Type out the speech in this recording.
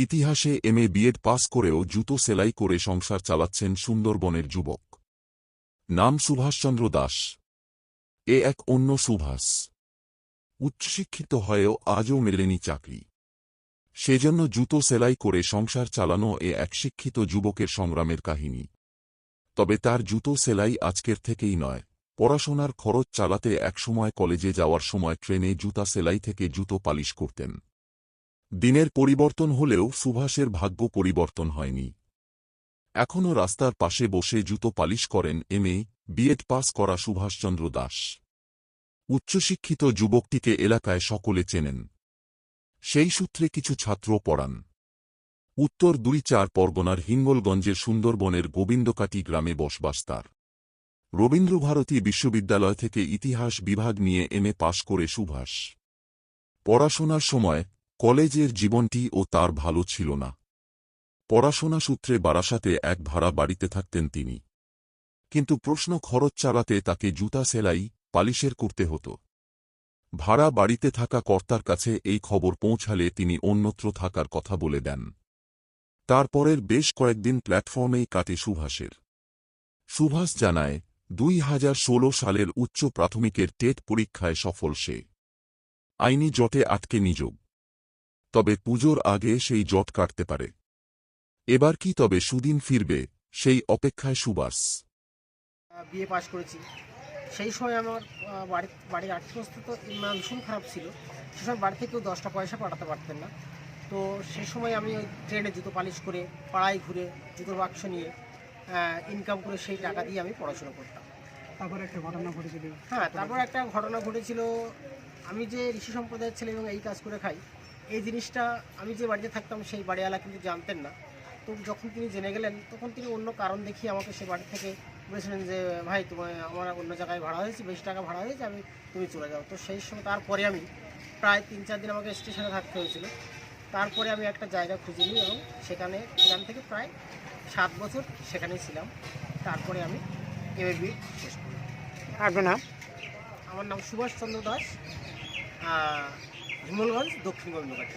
ইতিহাসে MA BEd pass করেও জুতো সেলাই করে সংসার চালাচ্ছেন সুন্দরবনের যুবক। নাম সুভাষচন্দ্র দাস। এ এক অন্য সুভাষ। উচ্চশিক্ষিত হয়েও আজও মেলেনি চাকরি। সেজন্য জুতো সেলাই করে সংসার চালানো এ এক শিক্ষিত যুবকের সংগ্রামের কাহিনী। তবে তার জুতো সেলাই আজকের থেকেই নয়। পড়াশোনার খরচ চালাতে একসময় কলেজে যাওয়ার সময় ট্রেনে জুতা সেলাই থেকে জুতো পালিশ করতেন। দিনের পরিবর্তন হলেও সুভাষের ভাগ্য পরিবর্তন হয়নি। এখনও রাস্তার পাশে বসে জুতো পালিশ করেন এমএ বিএড পাস করা সুভাষচন্দ্র দাস। উচ্চশিক্ষিত যুবকটিকে এলাকায় সকলে চেনেন। সেই সূত্রে কিছু ছাত্র পড়ান। উত্তর ২-৪ পরগনার হিঙ্গলগঞ্জের সুন্দরবনের গোবিন্দকাটি গ্রামে বসবাস তার। রবীন্দ্রভারতী বিশ্ববিদ্যালয় থেকে ইতিহাস বিভাগ নিয়ে এমএ পাশ করে সুভাষ। পড়াশোনার সময় কলেজের জীবনটি ও তার ভালো ছিল না। পড়াশোনা সূত্রে বারাসাতে এক ভাড়া বাড়িতে থাকতেন তিনি। কিন্তু প্রশ্ন খরচ চালাতে তাকে জুতা সেলাই পালিশের করতে হতো। ভাড়া বাড়িতে থাকা কর্তার কাছে এই খবর পৌঁছালে তিনি অন্যত্র থাকার কথা বলে দেন। তারপরের বেশ কয়েকদিন প্ল্যাটফর্মেই কাটে সুভাষের। সুভাষ জানায় ২০১৬ সালের উচ্চ প্রাথমিকের টেট পরীক্ষায় সফল সে। আইনি জটে আটকে নিযোগ। তবে পুজোর আগে সেই জট কাটতে পারে। এবার কি তবে সুদিন ফিরবে, সেই অপেক্ষায় সুভাষ। বিএ পাস করেছি। সেই সময় আমার বাড়ির আর্থিক অবস্থা তো ভীষণ খারাপ ছিল। সে সময় বাড়ি থেকেও 10টা পয়সা পাঠাতে পারতেন না। তো সেই সময় আমি ওই ট্রেনে জুতো পালিশ করে পাড়ায় ঘুরে জুতোর বাক্স নিয়ে ইনকাম করে সেই টাকা দিয়ে আমি পড়াশোনা করতাম। তারপর একটা ঘটনা ঘটেছিল। তারপর একটা ঘটনা ঘটেছিল। আমি যে ঋষি সম্প্রদায়ের ছেলে এবং এই কাজ করে খাই, এই জিনিসটা আমি যে বাড়িতে থাকতাম সেই বাড়িওয়ালা কিন্তু জানতেন না। তো যখন তিনি জেনে গেলেন তখন তিনি অন্য কারণ দেখিয়ে আমাকে সে বাড়ি থেকে বলেছিলেন যে ভাই তোমার আমার অন্য জায়গায় ভাড়া হয়েছে, বেশি টাকা ভাড়া হয়েছে, তুমি চলে যাও। তো সেই সময় তারপরে আমি প্রায় ৩-৪ দিন আমাকে স্টেশনে থাকতে হয়েছিল। তারপরে আমি একটা জায়গা খুঁজে নিই এবং সেখান থেকে প্রায় 7 বছর সেখানেই ছিলাম। তারপরে আমি এমএ বিএড শেষ করি। আপনার নাম? আমার নাম সুভাষচন্দ্র দাস, হিঙ্গলগঞ্জ, দক্ষিণ গোবিন্দকাটি।